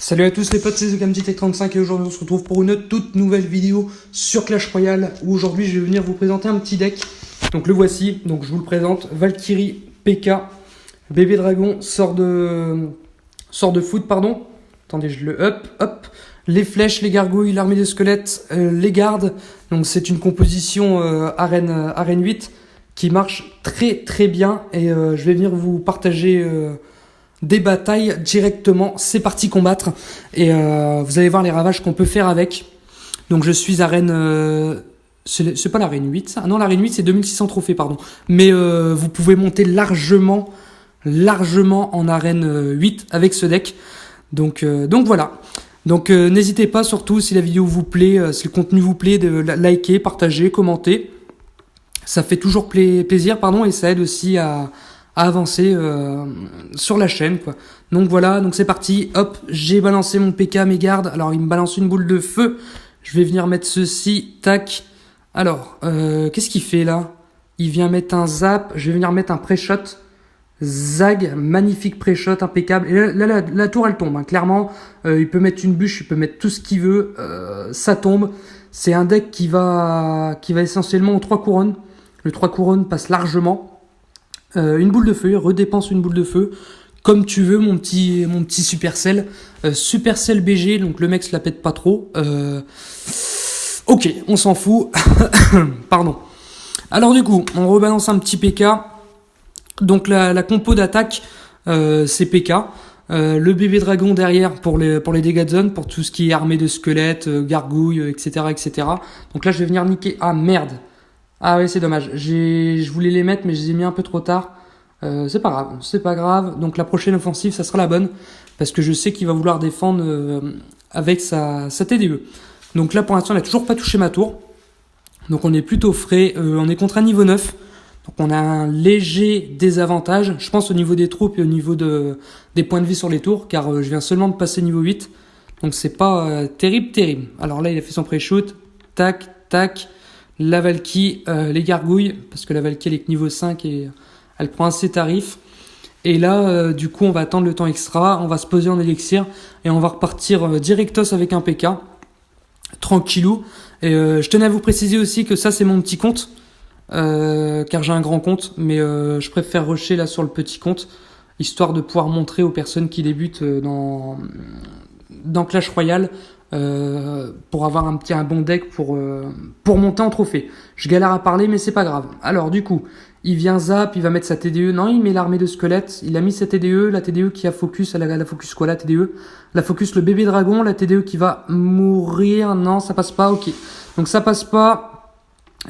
Salut à tous les potes, c'est TheGamZTech35 et aujourd'hui on se retrouve pour une toute nouvelle vidéo sur Clash Royale où aujourd'hui je vais venir vous présenter un petit deck. Donc le voici, donc je vous le présente, Valkyrie, PK, Bébé Dragon, sort de foot, pardon. Attendez, je le hop. Les flèches, les gargouilles, l'armée de squelettes, les gardes. Donc c'est une composition arène 8 qui marche très bien et je vais venir vous partager des batailles directement. C'est parti combattre et vous allez voir les ravages qu'on peut faire avec. Donc je suis arène c'est pas l'arène 8 ça. Ah non, l'arène 8 c'est 2600 trophées pardon. Mais vous pouvez monter largement en arène 8 avec ce deck. Donc voilà. Donc n'hésitez pas surtout si la vidéo vous plaît, si le contenu vous plaît, de liker, partager, commenter. Ça fait toujours plaisir et ça aide aussi à avancer sur la chaîne quoi. Donc voilà, donc c'est parti, hop, j'ai balancé mon PK, mes gardes. Alors il me balance une boule de feu, je vais venir mettre ceci, tac. Alors, qu'est-ce qu'il fait là? Il vient mettre un zap, je vais venir mettre un pré-shot. Zag, magnifique pré-shot, impeccable. Et là, la tour elle tombe, hein. Clairement, il peut mettre une bûche, il peut mettre tout ce qu'il veut, ça tombe. C'est un deck qui va essentiellement aux 3 couronnes. Le 3 couronnes passe largement. Une boule de feu, redépense une boule de feu. Comme tu veux, mon petit Supercell. Supercell BG, donc le mec se la pète pas trop. Ok, on s'en fout. Pardon. Alors du coup, on rebalance un petit PK. Donc la compo d'attaque, c'est PK. Le bébé dragon derrière pour les dégâts de zone, pour tout ce qui est armée de squelettes, gargouilles, etc. Donc là, je vais venir niquer. Ah merde. Ah ouais, c'est dommage. Je voulais les mettre, mais je les ai mis un peu trop tard. C'est pas grave. Donc la prochaine offensive, ça sera la bonne. Parce que je sais qu'il va vouloir défendre avec sa TDE. Donc là, pour l'instant, il n'a toujours pas touché ma tour. Donc on est plutôt frais. On est contre un niveau 9. Donc on a un léger désavantage. Je pense au niveau des troupes et au niveau des points de vie sur les tours. Car je viens seulement de passer niveau 8. Donc c'est pas terrible. Alors là, il a fait son pré-shoot. Tac. La Valkyrie, les gargouilles, parce que la Valkyrie elle est que niveau 5 et elle prend assez tarif. Et là, du coup, on va attendre le temps extra, on va se poser en élixir et on va repartir directos avec un PK, tranquillou. Et je tenais à vous préciser aussi que ça, c'est mon petit compte, car j'ai un grand compte, mais je préfère rusher là sur le petit compte, histoire de pouvoir montrer aux personnes qui débutent dans Clash Royale, pour avoir un bon deck pour monter en trophée. Je galère à parler mais c'est pas grave. Alors du coup, il vient zap, il va mettre sa TDE. Non, il met l'armée de squelettes. Il a mis sa TDE, la TDE qui a focus, elle a focus quoi la TDE? La focus le bébé dragon, la TDE qui va mourir. Non, ça passe pas. OK. Donc ça passe pas.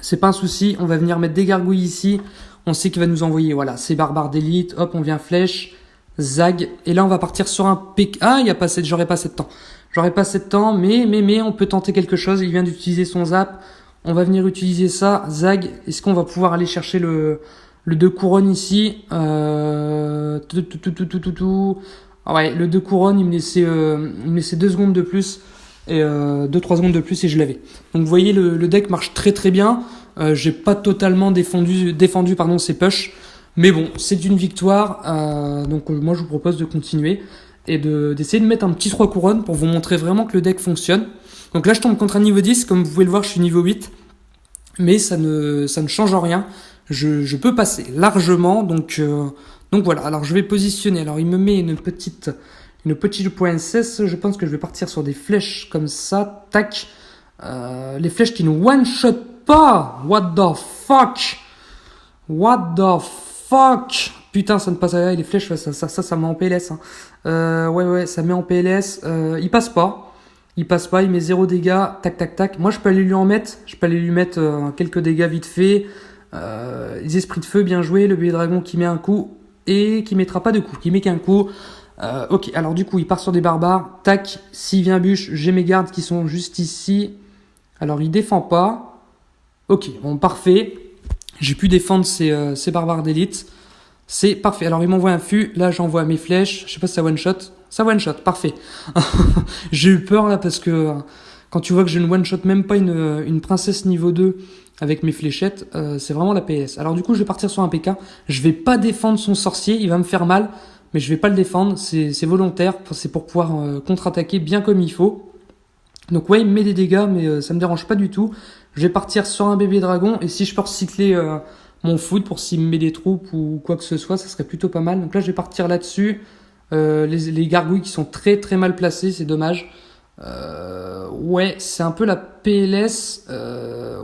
C'est pas un souci, on va venir mettre des gargouilles ici. On sait qu'il va nous envoyer voilà, ces barbares d'élite. Hop, on vient flèche, zag et là on va partir sur un pic. Ah, j'aurais pas assez de temps, mais on peut tenter quelque chose. Il vient d'utiliser son zap. On va venir utiliser ça. Zag, est-ce qu'on va pouvoir aller chercher le 2 couronnes ici? Ah ouais, le 2 couronnes, il me laissait 2 secondes de plus. Et 2-3 secondes de plus et je l'avais. Donc vous voyez, le deck marche très bien. J'ai pas totalement défendu ses push. Mais bon, c'est une victoire. Donc moi je vous propose de continuer. Et d'essayer de mettre un petit 3 couronnes pour vous montrer vraiment que le deck fonctionne. Donc là je tombe contre un niveau 10, comme vous pouvez le voir je suis niveau 8, mais ça ne change rien, je peux passer largement, donc voilà. Alors je vais positionner, alors il me met une petite princesse, je pense que je vais partir sur des flèches comme ça, tac, les flèches qui ne one-shot pas, what the fuck. Putain, ça ne passe pas. Les flèches, ça met en PLS. Hein. Ouais, ça met en PLS. Il passe pas. Il met 0 dégâts. Tac. Moi, je peux aller lui en mettre. Quelques dégâts vite fait. Les esprits de feu, bien joué. Le bébé dragon qui met un coup et qui mettra pas de coup. Qui met qu'un coup. Ok, alors du coup, il part sur des barbares. Tac. S'il vient bûche, j'ai mes gardes qui sont juste ici. Alors, il défend pas. Ok, bon, parfait. J'ai pu défendre ces barbares d'élite. C'est parfait. Alors, il m'envoie un fût. Là, j'envoie mes flèches. Je sais pas si ça one-shot. Ça one-shot. Parfait. J'ai eu peur, là, parce que quand tu vois que je ne one-shot même pas une princesse niveau 2 avec mes fléchettes, c'est vraiment la PS. Alors, du coup, je vais partir sur un PK. Je vais pas défendre son sorcier. Il va me faire mal. mais je vais pas le défendre, c'est volontaire, c'est pour pouvoir contre-attaquer bien comme il faut. Donc ouais, il me met des dégâts, mais ça me dérange pas du tout. Je vais partir sur un bébé dragon, et si je peux recycler mon foot pour s'il me met des troupes ou quoi que ce soit, ça serait plutôt pas mal. Donc là, je vais partir là-dessus. Les gargouilles qui sont très très mal placées, c'est dommage. Ouais, c'est un peu la PLS.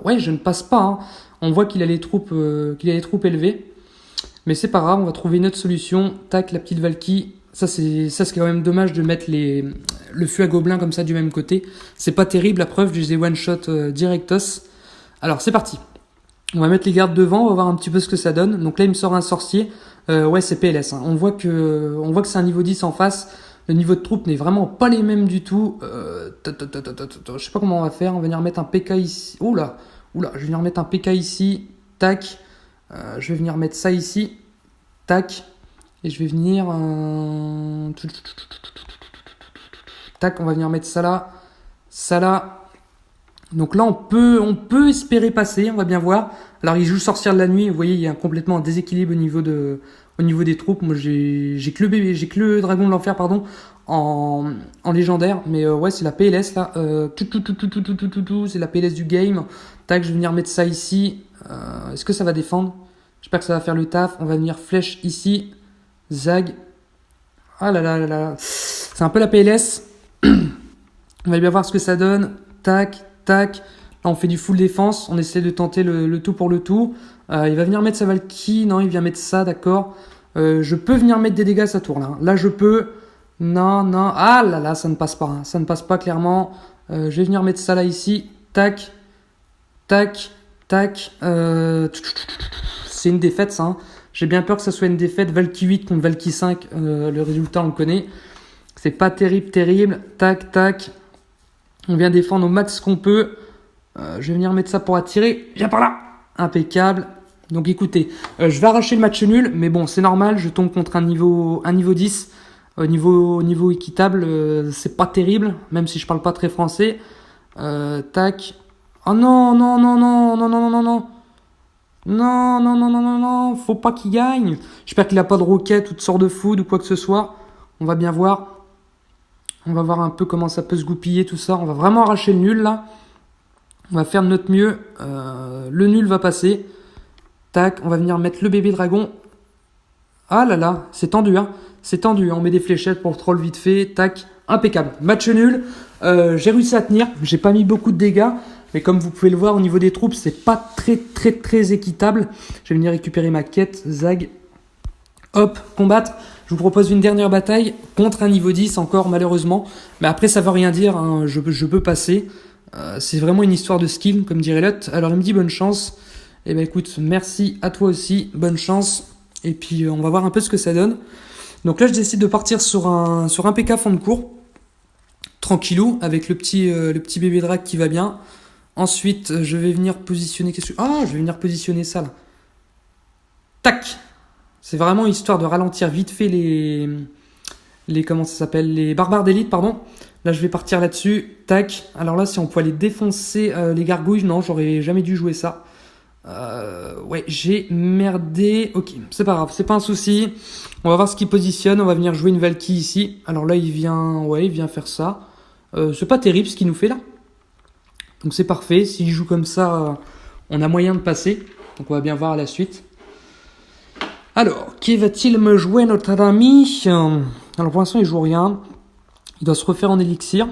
Ouais, je ne passe pas. Hein. On voit qu'il a les troupes élevées. Mais c'est pas grave, on va trouver une autre solution. Tac, la petite Valky. Ça c'est quand même dommage de mettre le feu à gobelins comme ça du même côté. C'est pas terrible, la preuve, je les ai one-shot directos. Alors c'est parti. On va mettre les gardes devant, on va voir un petit peu ce que ça donne. Donc là, il me sort un sorcier. Ouais, c'est PLS. Hein. On voit que c'est un niveau 10 en face. Le niveau de troupe n'est vraiment pas les mêmes du tout. Je sais pas comment on va faire. On va venir mettre un PK ici. Oula, je vais venir mettre un PK ici. Tac. Je vais venir mettre ça ici. Tac. Et je vais venir... Tac, on va venir mettre ça là. Ça là. Donc là, on peut espérer passer, on va bien voir. Alors, il joue sorcière de la nuit. Vous voyez, il y a complètement un déséquilibre au niveau des troupes. Moi, j'ai que le dragon de l'enfer, pardon, en légendaire. Mais ouais, c'est la PLS là. C'est la PLS du game. Tac, je vais venir mettre ça ici. Est-ce que ça va défendre? J'espère que ça va faire le taf. On va venir flèche ici. Zag. Ah là là là là. C'est un peu la PLS. On va bien voir ce que ça donne. Tac. Tac, là on fait du full défense, on essaie de tenter le tout pour le tout. Il va venir mettre sa Valky, non il vient mettre ça, d'accord. Je peux venir mettre des dégâts à sa tour là. Là je peux, non, ah là là ça ne passe pas, hein. Ça ne passe pas clairement. Je vais venir mettre ça là ici, tac, tac, tac. C'est une défaite ça, hein. J'ai bien peur que ça soit une défaite, Valky 8 contre Valky 5, le résultat on le connaît. C'est pas terrible, tac, tac. On vient défendre au max qu'on peut. Je vais venir mettre ça pour attirer. Viens par là. Impeccable. Donc écoutez, je vais arracher le match nul. Mais bon, c'est normal. Je tombe contre un niveau 10. Niveau équitable, c'est pas terrible. Même si je parle pas très français. Tac. Oh non. Non. Faut pas qu'il gagne. J'espère qu'il a pas de roquette ou de sort de food ou quoi que ce soit. On va bien voir. On va voir un peu comment ça peut se goupiller, tout ça. On va vraiment arracher le nul, là. On va faire de notre mieux. Le nul va passer. Tac, on va venir mettre le bébé dragon. Ah là là, c'est tendu, hein. C'est tendu. On met des fléchettes pour le troll vite fait. Tac, impeccable. Match nul. J'ai réussi à tenir. J'ai pas mis beaucoup de dégâts. Mais comme vous pouvez le voir, au niveau des troupes, c'est pas très équitable. Je vais venir récupérer ma quête. Zag. Hop, combattre. Je vous propose une dernière bataille contre un niveau 10 encore malheureusement. Mais après ça veut rien dire, hein. Je peux passer. C'est vraiment une histoire de skill comme dirait Lot. Alors il me dit bonne chance. Et ben écoute, merci à toi aussi, bonne chance. Et puis on va voir un peu ce que ça donne. Donc là je décide de partir sur un PK fond de cours. Tranquillou, avec le petit bébé drag qui va bien. Ensuite je vais venir positionner... je vais venir positionner ça là. Tac. C'est vraiment histoire de ralentir vite fait les barbares d'élite, pardon. Là, je vais partir là-dessus. Tac. Alors là, si on pouvait aller défoncer les gargouilles, non, j'aurais jamais dû jouer ça. Ouais, j'ai merdé. Ok, c'est pas grave, c'est pas un souci. On va voir ce qu'il positionne. On va venir jouer une Valky ici. Alors là, il vient faire ça. C'est pas terrible ce qu'il nous fait là. Donc c'est parfait. S'il joue comme ça, on a moyen de passer. Donc on va bien voir à la suite. Alors, qui va-t-il me jouer, notre ami? Alors, pour l'instant, il joue rien. Il doit se refaire en élixir.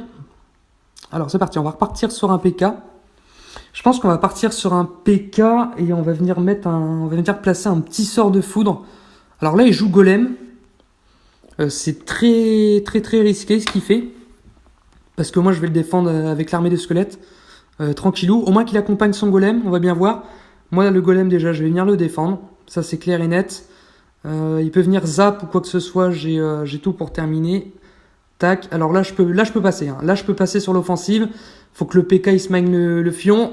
Alors, c'est parti. On va repartir sur un PK. Je pense qu'on va partir sur un PK et on va venir placer un petit sort de foudre. Alors là, il joue golem. C'est très risqué ce qu'il fait. Parce que moi, je vais le défendre avec l'armée de squelettes. Tranquillou. Au moins qu'il accompagne son golem. On va bien voir. Moi, le golem, déjà, je vais venir le défendre. Ça, c'est clair et net. Il peut venir zap ou quoi que ce soit, j'ai tout pour terminer. Tac, alors là je peux passer, hein. Là je peux passer sur l'offensive. Faut que le PK il se magne le fion.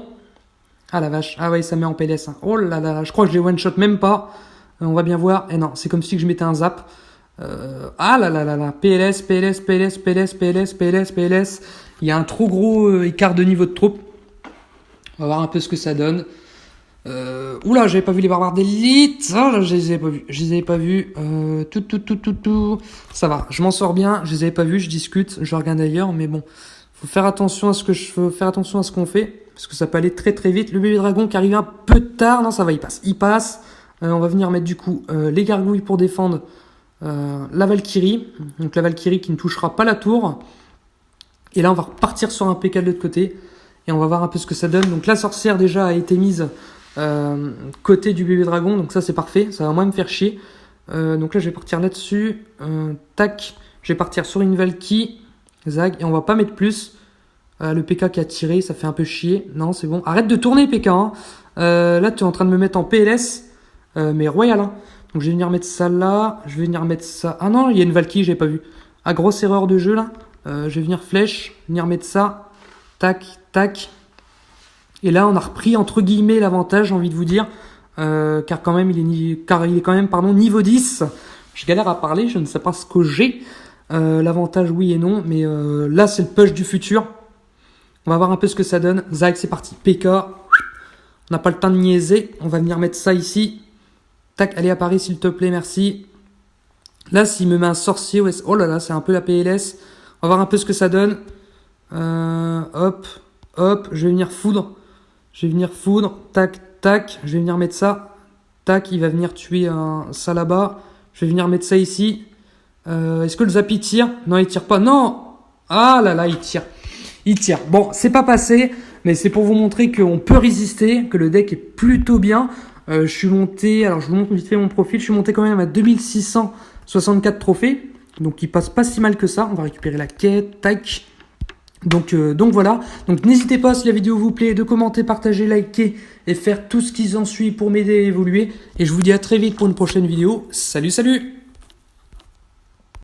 Ah la vache, ah ouais ça met en PLS, hein. Oh là là, je crois que je l'ai one shot même pas. On va bien voir, et non, c'est comme si je mettais un zap. Ah là là là là, PLS. Il y a un trop gros écart de niveau de troupe. On va voir un peu ce que ça donne. Oula, j'avais pas vu les barbares d'élite. Ah, là, je les avais pas vus. Je les avais pas vus. Tout. Ça va, je m'en sors bien. Je les avais pas vus, je discute. Je regarde ailleurs, mais bon. Faut faire attention à ce qu'on fait. Parce que ça peut aller très très vite. Le bébé dragon qui arrive un peu tard. Non, ça va, il passe. Il passe. On va venir mettre du coup les gargouilles pour défendre la Valkyrie. Donc la Valkyrie qui ne touchera pas la tour. Et là, on va repartir sur un PK de l'autre côté. Et on va voir un peu ce que ça donne. Donc la sorcière déjà a été mise côté du bébé dragon. Donc ça, c'est parfait. Ça va moins me faire chier. Donc là, je vais partir là-dessus. Tac. Je vais partir sur une Valky. Zag. Et on va pas mettre plus. Le PK qui a tiré, ça fait un peu chier. Non, c'est bon. Arrête de tourner, PK. Hein. Là, tu es en train de me mettre en PLS. Mais royal. Hein. Donc je vais venir mettre ça là. Je vais venir mettre ça. Ah non, il y a une Valky, j'ai pas vu. Ah, grosse erreur de jeu là. Je vais venir flèche. Venir mettre ça. Tac, tac. Et là, on a repris entre guillemets l'avantage, j'ai envie de vous dire. Car quand même, il est quand même niveau 10. Je galère à parler, je ne sais pas ce que j'ai. L'avantage, oui et non. Mais là, c'est le push du futur. On va voir un peu ce que ça donne. Zag, c'est parti. PK. On n'a pas le temps de niaiser. On va venir mettre ça ici. Tac, allez, apparaît s'il te plaît, merci. Là, s'il me met un sorcier, ouais, oh là là, c'est un peu la PLS. On va voir un peu ce que ça donne. Hop, je vais venir foudre. Tac, tac. Je vais venir mettre ça. Tac, il va venir tuer ça là-bas. Je vais venir mettre ça ici. Est-ce que le Zappy tire? Non, il tire pas. Non! Ah là là, il tire. Bon, c'est pas passé, mais c'est pour vous montrer qu'on peut résister, que le deck est plutôt bien. Je suis monté, alors je vous montre vite fait mon profil, je suis monté quand même à 2664 trophées. Donc il passe pas si mal que ça. On va récupérer la quête, tac. Donc voilà. Donc n'hésitez pas, si la vidéo vous plaît, de commenter, partager, liker et faire tout ce qui s'en suit pour m'aider à évoluer. Et je vous dis à très vite pour une prochaine vidéo. Salut, salut!